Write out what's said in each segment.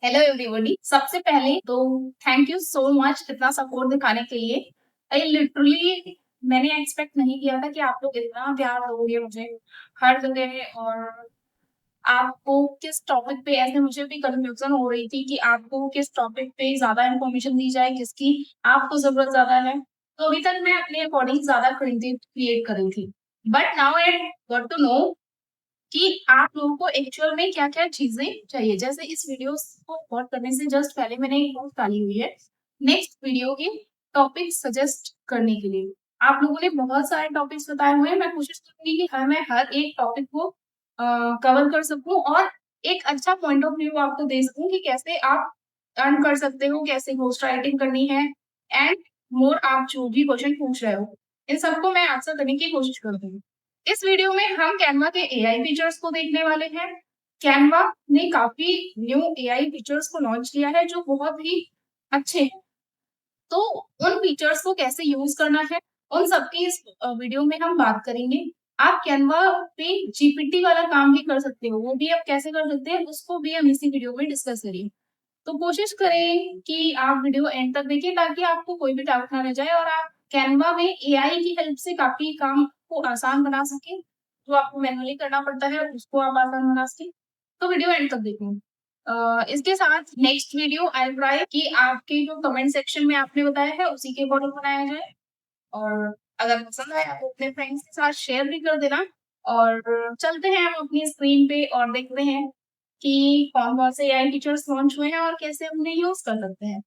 Hello everybody. सबसे पहले तो थैंक यू सो मच इतना सपोर्ट दिखाने के लिए। आई लिटरली मैंने एक्सपेक्ट नहीं किया था कि आप लोग इतना प्यार दोगे मुझे हर जगह। और आपको किस टॉपिक पे, ऐसे मुझे भी कंफ्यूजन हो रही थी कि आपको किस टॉपिक पे ज्यादा इन्फॉर्मेशन दी जाए, किसकी आपको जरूरत ज्यादा है। तो अभी तक मैं अपने अकॉर्डिंग ज्यादा कंटेंट क्रिएट कर रही थी, but now I got to know कि आप लोगों को एक्चुअल में क्या-क्या चीज़ें चाहिए। जैसे इस वीडियोस को रिकॉर्ड करने से जस्ट पहले मैंने एक पोस्ट डाली हुई है, नेक्स्ट वीडियो की टॉपिक सजेस्ट करने के लिए। आप लोगों ने बहुत सारे टॉपिक्स बताए हुए हैं, मैं कोशिश करूँगी कि मैं हर एक टॉपिक को कवर कर सकूँ और एक अच्छा पॉइंट ऑफ व्यू आपको दे सकूँ कि कैसे आप अर्न कर सकते हो, कैसे घोस्ट राइटिंग करनी है एंड मोर आप जो भी क्वेश्चन पूछ रहे हो, इन सबको मैं आंसर करने की कोशिश करूँगी। इस वीडियो में हम कैनवा के एआई फीचर्स को देखने वाले हैं। कैनवा ने काफी न्यू एआई फीचर्स को लॉन्च किया है जो बहुत ही अच्छे हैं। तो उन फीचर्स को कैसे यूज करना है, उन सबकी इस वीडियो में हम बात करेंगे। आप कैनवा पे जीपीटी वाला काम भी कर सकते हो, वो भी आप कैसे कर सकते हैं उसको भी हम इसी वीडियो में डिस्कस करेंगे। तो कोशिश करें कि आप वीडियो एंड तक देखिए ताकि आपको कोई भी डाउट ना रह जाए और आप कैनवा में एआई की हेल्प से काफी काम को आसान बना सकें। जो आपको मैनुअली करना पड़ता है उसको आप आसान बना सकें। तो वीडियो एंड तक देखें। इसके साथ next video I will try कि आपके जो कमेंट सेक्शन में आपने बताया है उसी के अकॉर्डिंग बनाया जाए। और अगर पसंद आए आप अपने फ्रेंड्स के साथ शेयर भी कर देना। और चलते हैं हम अपनी स्क्रीन पे और देखते हैं कि कौन-कौन से एआई फीचर्स लॉन्च हुए हैं और कैसे उन्हें यूज़ कर सकते हैं।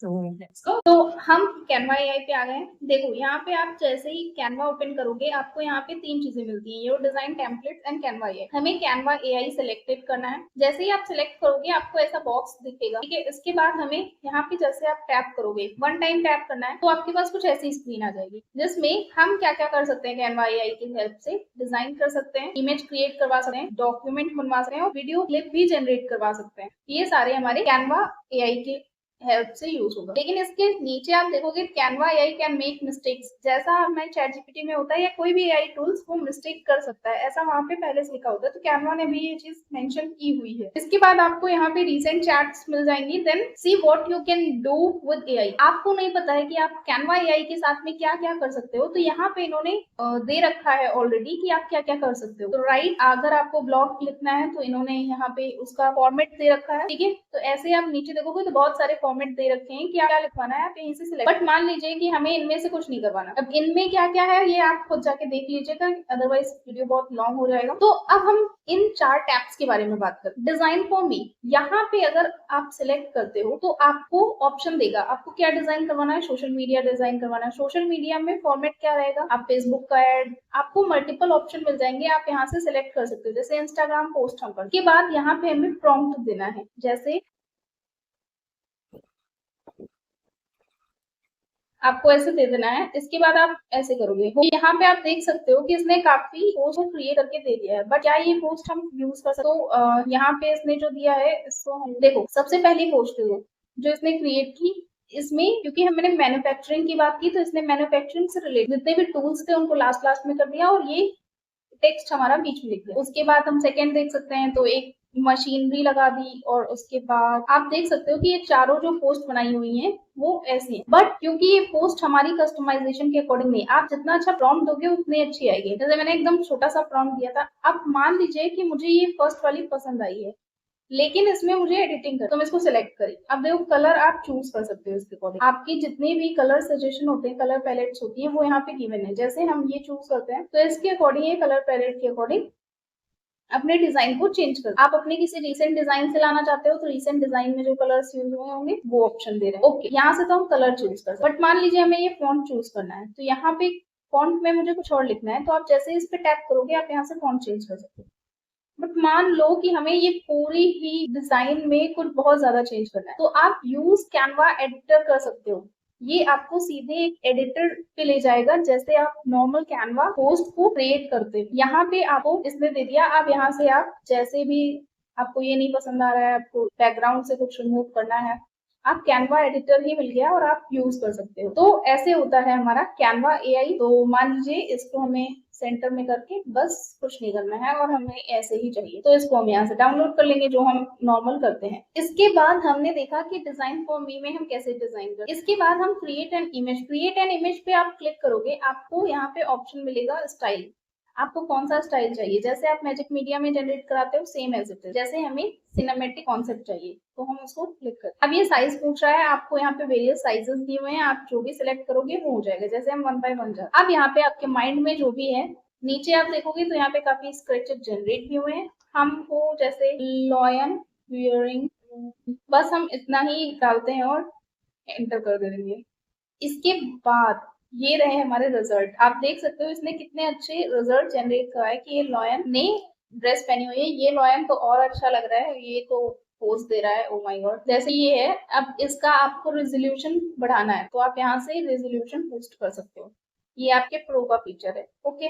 तो लेट्स गो। तो हम कैनवा एआई पे आ गए हैं। देखो यहाँ पे आप जैसे ही कैनवा ओपन करोगे आपको यहाँ पे 3 चीजें मिलती हैं, your design template and Canva AI. हमें कैनवा एआई सिलेक्टेड करना है। जैसे ही आप सिलेक्ट करोगे आपको ऐसा बॉक्स दिखेगा, ठीक है। इसके बाद हमें यहाँ पे जैसे आप टैप करोगे, वन टाइम टैप करना है, तो आपके पास कुछ ऐसी स्क्रीन आ जाएगी जिसमें हम क्या क्या कर सकते हैं। कैनवा एआई की हेल्प से डिजाइन कर सकते हैं, इमेज क्रिएट करवा सकते हैं, डॉक्यूमेंट बनवा सकते हैं और वीडियो क्लिप भी जनरेट करवा सकते हैं। ये सारे हमारे कैनवा एआई के हेल्प से यूज होगा। लेकिन इसके नीचे आप देखोगे Canva AI can make mistakes. जैसा हमारे चैट जीपीटी में होता है या कोई भी एआई टूल्स वो मिस्टेक कर सकता है, ऐसा वहां पे पहले से लिखा होता है। तो कैनवा ने भी ये चीज मेंशन की हुई है। इसके बाद आपको यहाँ पे रिसेंट चैट्स मिल जाएंगी। Then see what you can do with AI. आपको नहीं पता है कि आप कैनवा एआई के साथ में क्या क्या कर सकते हो, तो यहाँ पे इन्होंने दे रखा है ऑलरेडी कि आप क्या क्या कर सकते हो। तो राइट, अगर आपको ब्लॉग लिखना है तो इन्होंने यहाँ पे उसका फॉर्मेट दे रखा है, ठीक है। तो ऐसे आप नीचे देखोगे तो बहुत सारे फॉर्मेट दे रखे हैं कि क्या लिखवाना है, आप यहीं से सिलेक्ट। बट मान लीजिए कि हमें इनमें से कुछ नहीं करवाना, अब इनमें क्या क्या है ये आप खुद जाके देख लीजिएगा, अदरवाइज वीडियो बहुत लॉन्ग हो जाएगा। तो अब हम इन 4 टैब्स के बारे में बात करते हैं। डिजाइन फॉर मी, यहाँ पे अगर आप सिलेक्ट करते हो तो आपको ऑप्शन देगा आपको क्या डिजाइन करवाना है। सोशल मीडिया डिजाइन करवाना है, सोशल मीडिया में फॉर्मेट क्या रहेगा, आप फेसबुक का एड, आपको मल्टीपल ऑप्शन मिल जाएंगे, आप यहाँ से सिलेक्ट कर सकते हो। जैसे इंस्टाग्राम पोस्ट हम कर के बाद यहाँ पे हमें प्रॉम्प्ट देना है। जैसे आपको ऐसे दे देना है, इसके बाद आप ऐसे करोगे। तो यहाँ पे आप देख सकते हो कि इसने काफी पोस्ट को क्रिएट करके दे दिया है, बट क्या ये पोस्ट हम यूज कर सकते। तो यहाँ पे इसने जो दिया है इसको हम देखो। सबसे पहली पोस्ट जो इसने क्रिएट की, इसमें क्योंकि हमने मैन्युफैक्चरिंग की बात की तो इसने मैन्युफैक्चरिंग से रिलेटेड जितने भी टूल्स थे उनको लास्ट लास्ट में कर दिया और ये टेक्स्ट हमारा बीच में लिख दिया। उसके बाद हम सेकंड देख सकते हैं तो एक मशीनरी लगा दी और उसके बाद आप देख सकते हो कि ये चारों जो पोस्ट बनाई हुई हैं वो ऐसी हैं। बट क्योंकि ये पोस्ट हमारी कस्टमाइजेशन के अकॉर्डिंग नहीं, आप जितना अच्छा प्रॉम्प्ट दोगे उतनी अच्छी आएगी। जैसे मैंने एकदम छोटा सा प्रॉम्प्ट दिया था, अब मान लीजिए कि मुझे ये फर्स्ट वाली पसंद आई है लेकिन इसमें मुझे एडिटिंग कर, तो मैं इसको सिलेक्ट करी। अब देखो कलर आप चूज कर सकते हो इसके अकॉर्डिंग, आपकी जितने भी कलर सजेशन होते हैं, कलर पैलेट्स होती है वो यहाँ पे गिवन है। जैसे हम ये चूज करते हैं तो इसके अकॉर्डिंग ये कलर पैलेट के अकॉर्डिंग अपने डिजाइन को चेंज कर। आप अपने किसी रिसेंट डिजाइन से लाना चाहते हो तो रिसेंट डिजाइन में जो कलर्स यूज हुए होंगे वो ऑप्शन दे रहे हैं। ओके, यहाँ से तो हम कलर चूज कर सकते हैं। बट मान लीजिए हमें ये फॉन्ट चूज करना है तो यहाँ पे फॉन्ट में मुझे कुछ और लिखना है, तो आप जैसे इस पे टैप करोगे आप यहाँ से फॉन्ट चेंज कर सकते हो। बट मान लो कि हमें ये पूरी ही डिजाइन में कुछ बहुत ज्यादा चेंज करना है, तो आप यूज कैनवा एडिटर कर सकते हो। ये आपको सीधे एक एडिटर पे ले जाएगा, जैसे आप नॉर्मल कैनवा पोस्ट को क्रिएट करते हो। यहाँ पे आपको इसने दे दिया, आप यहाँ से आप जैसे भी आपको ये नहीं पसंद आ रहा है, आपको बैकग्राउंड से कुछ रिमूव करना है, आप कैनवा एडिटर ही मिल गया और आप यूज कर सकते हो। तो ऐसे होता है हमारा कैनवा एआई। तो मान लीजिए इसको हमें सेंटर में करके बस कुछ नहीं करना है और हमें ऐसे ही चाहिए। तो इसको हम यहाँ से डाउनलोड कर लेंगे जो हम नॉर्मल करते हैं। इसके बाद हमने देखा कि डिजाइन फॉर मी में हम कैसे डिजाइन करते हैं। इसके बाद हम create an image, create an image पे आप क्लिक करोगे, आपको यहाँ पे ऑप्शन मिलेगा स्टाइल। आपको कौन सा स्टाइल चाहिए, जैसे आप मैजिक मीडिया में जनरेट कराते हो सेम एज इट इज। जैसे हमें सिनेमैटिक कॉन्सेप्ट चाहिए तो हम उसको क्लिक करते हैं। अब ये साइज पूछ रहा है, आपको यहाँ पे वेरियस साइजेस दिए हुए हैं, आप जो भी सिलेक्ट करोगे वो हो जाएगा। जैसे हम 1 बाय 1 जाते। अब यहाँ पे आपके माइंड में जो भी है, नीचे आप देखोगे तो यहाँ पे काफी स्केचेस जनरेट भी हुए हैं। हमको जैसे लॉयन वियरिंग, बस हम इतना ही डालते हैं और एंटर कर देंगे। इसके बाद ये रहे हमारे रिजल्ट। आप देख सकते हो इसने कितने अच्छे रिजल्ट जनरेट कराए कि ये लॉयन ने ड्रेस पहनी हुई है। ये लॉयन तो और अच्छा लग रहा है, ये तो पोज दे रहा है, ओ माय गॉड। जैसे ये है, अब इसका आपको रेजोल्यूशन बढ़ाना है तो आप यहाँ से रेजोल्यूशन बूस्ट कर सकते हो। ये आपके प्रो का फीचर है। ओके,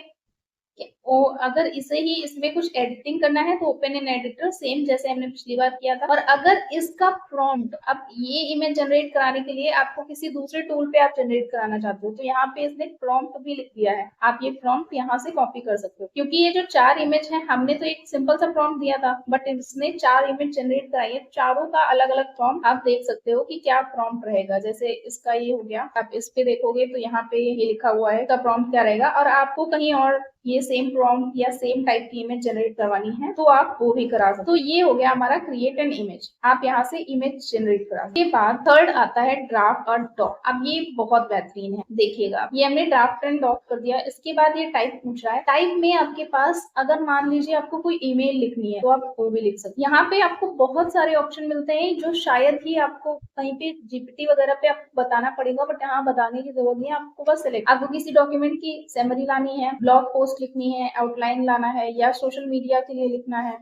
ओ अगर इसे ही इसमें कुछ एडिटिंग करना है तो ओपन इन एडिटर, सेम जैसे हमने पिछली बार किया था। और अगर इसका प्रॉम्प्ट, अब ये इमेज जनरेट कराने के लिए आपको किसी दूसरे टूल पे आप जनरेट कराना चाहते हो तो यहाँ पे इसने प्रॉम्प्ट भी लिख दिया है। आप ये प्रॉम्प्ट यहाँ से कॉपी कर सकते हो, क्योंकि ये जो 4 इमेज है हमने तो एक सिंपल सा प्रॉम्प्ट दिया था, बट इसने 4 इमेज जनरेट कराई है। चारों का अलग अलग प्रॉम्प्ट आप देख सकते हो कि क्या प्रॉम्प्ट रहेगा। जैसे इसका ये हो गया, आप इस पे देखोगे तो यहाँ पे ये लिखा हुआ है इसका प्रॉम्प्ट क्या रहेगा। और आपको कहीं और ये सेम प्रॉम्प्ट या सेम टाइप की इमेज जनरेट करवानी है तो आप वो भी करा सकते हो। तो ये हो गया हमारा क्रिएट एन इमेज, आप यहाँ से इमेज जनरेट करा। इसके बाद थर्ड आता है ड्राफ्ट और डॉक। अब ये बहुत बेहतरीन है, देखिएगा ये हमने ड्राफ्ट एंड डॉक कर दिया। इसके बाद ये टाइप पूछ रहा है। टाइप में आपके पास अगर मान लीजिए आपको कोई ईमेल लिखनी है तो आप वो भी लिख सकते हैं। यहाँ पे आपको बहुत सारे ऑप्शन मिलते हैं जो शायद ही आपको कहीं पे जीपीटी वगैरह पे आपको बताना पड़ेगा, बट यहाँ बताने की जरूरत नहीं है। आपको बस सिलेक्ट, आपको किसी डॉक्यूमेंट की समरी लानी है, ब्लॉग पोस्ट लिखनी है, आउटलाइन लाना है, या सोशल मीडिया के लिए लिखना है,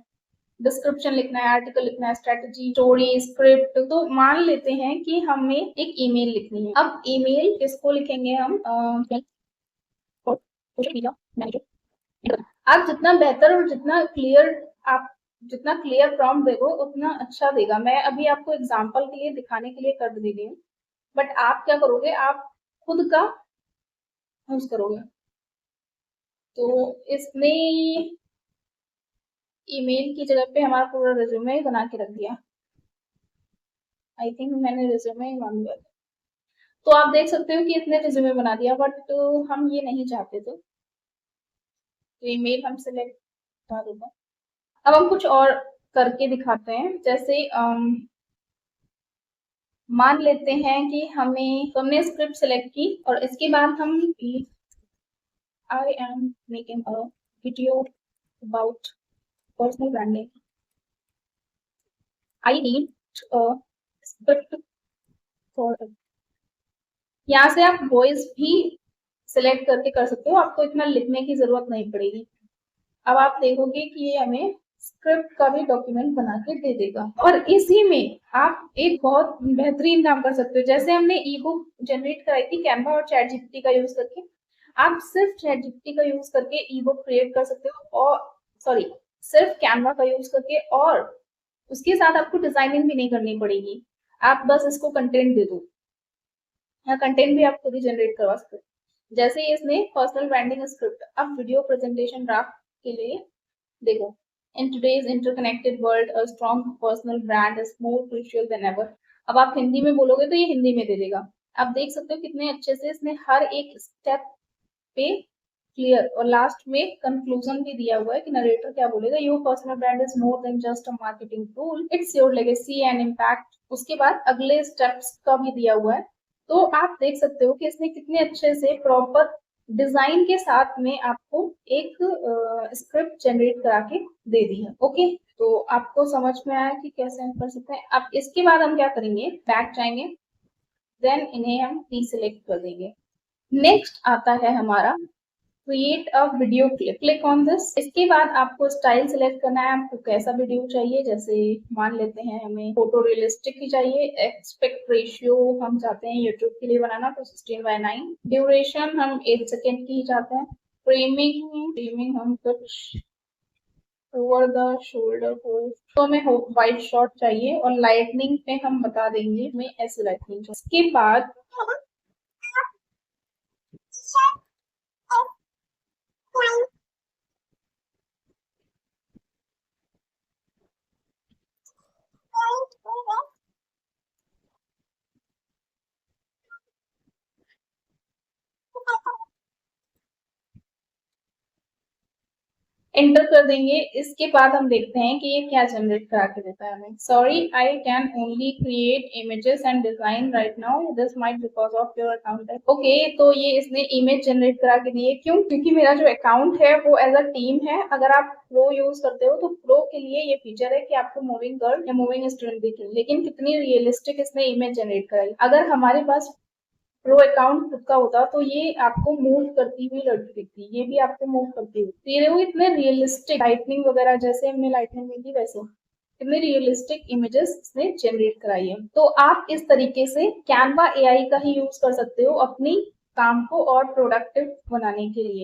डिस्क्रिप्शन लिखना है, आर्टिकल लिखना है, स्ट्रेटजी, स्टोरी, स्क्रिप्ट। तो मान लेते हैं कि हमें एक ईमेल लिखनी है। अब ईमेल किसको लिखेंगे हम, सोशल मीडिया मैनेजर। आप जितना बेहतर और जितना क्लियर, आप जितना क्लियर प्रॉम्प्ट देखो उतना अच्छा देगा। मैं अभी आपको एग्जांपल के लिए दिखाने के लिए कर दे रही हूँ, बट आप क्या करोगे, आप खुद का यूज करोगे। तो इसने ईमेल की जगह पे हमारा पूरा रिज्यूमे बना के रख दिया। आई थिंक मैंने रिज्यूमे मान लिया। तो आप देख सकते हो कि इसने रिज्यूमे बना दिया, बट हम ये नहीं चाहते थे तो ईमेल हम सिलेक्ट कर देंगे। अब हम कुछ और करके दिखाते हैं। जैसे मान लेते हैं कि हमें, तो हमने स्क्रिप्ट सेलेक्ट की और इसके बाद हम I am making a video about personal branding, I need a script for. यहाँ से आप वॉइस भी सिलेक्ट करके कर सकते हो, आपको इतना लिखने की जरूरत नहीं पड़ेगी। अब आप देखोगे कि ये हमें स्क्रिप्ट का भी डॉक्यूमेंट बना के दे देगा। और इसी में आप एक बहुत बेहतरीन काम कर सकते हो। जैसे हमने ई बुक जनरेट कराई थी कैनवा और चैट जीपीटी का यूज करके, आप सिर्फ चैट जीपीटी का यूज करके ई बुक क्रिएट कर सकते हो, और सॉरी, सिर्फ कैनवा का यूज करके, और उसके साथ आपको डिजाइनिंग भी नहीं करनी पड़ेगी। आप बस इसको कंटेंट दे दो, या कंटेंट भी आप खुद ही जनरेट करवा सकते हो। जैसे इसने पर्सनल ब्रांडिंग स्क्रिप्ट, अब वीडियो प्रेजेंटेशन ड्राफ्ट के लिए देखो, in today's interconnected world a strong personal brand is more crucial then ever. अब आप हिंदी में बोलोगे तो ये हिंदी में दे देगा। आप देख सकते हो कितने अच्छे से इसने हर एक स्टेप पे क्लियर, और लास्ट में कंक्लूजन भी दिया हुआ है कि नरेटर क्या बोलेगा, your personal brand is more than just a marketing tool, it's your legacy and impact. उसके बाद अगले स्टेप्स का भी दिया हुआ है। तो आप देख सकते हो कि इसने कितने अच्छे से प्रॉपर डिजाइन के साथ में आपको एक स्क्रिप्ट जनरेट करा के दे दी है। ओके, तो आपको समझ में आया कि कैसे हम कर सकते हैं। अब इसके बाद हम क्या करेंगे, बैक जाएंगे, देन इन्हें हम डीसिलेक्ट कर देंगे। नेक्स्ट आता है हमारा create a video clip, click on this. इसके बाद आपको स्टाइल सिलेक्ट करना है, आपको कैसा वीडियो चाहिए। जैसे मान लेते हैं हमें फोटो रियलिस्टिक ही चाहिए। एक्सपेक्ट रेशियो हम चाहते हैं यूट्यूब के लिए बनाना तो 16:9। ड्यूरेशन हम 8 सेकेंड की ही चाहते हैं। फ्रेमिंग हम कुछ ओवर द शोल्डर होल, तो हमें वाइड शॉट चाहिए। और लाइटनिंग पे हम बता देंगे हमें ऐसे लाइटनिंग। इसके बाद एंटर कर देंगे। इसके बाद हम देखते हैं कि ये क्या जनरेट करा के देता है हमें। Sorry, I can only create images and design right now, this might because of your account. Okay, तो ये इसने इमेज जनरेट करा के दी है। क्यों? क्योंकि मेरा जो अकाउंट है वो एज अ टीम है। अगर आप प्रो यूज करते हो तो प्रो के लिए ये फीचर है कि आपको मूविंग गर्ल या मूविंग स्टूडेंट दिखे, लेकिन कितनी रियलिस्टिक इसने इमेज जनरेट कराई। अगर हमारे पास प्रो अकाउंट खुद का होता तो ये आपको मूव करती हुई लड़की दिखती, ये भी आपको मूव करती हुई। तो ये देखो इतने रियलिस्टिक लाइटनिंग वगैरह, जैसे हमने लाइटनिंग दी थी वैसे इतने रियलिस्टिक इमेजेस इसने जनरेट कराई है। तो आप इस तरीके से कैनवा एआई का ही यूज कर सकते हो अपनी काम को और प्रोडक्टिव बनाने के लिए।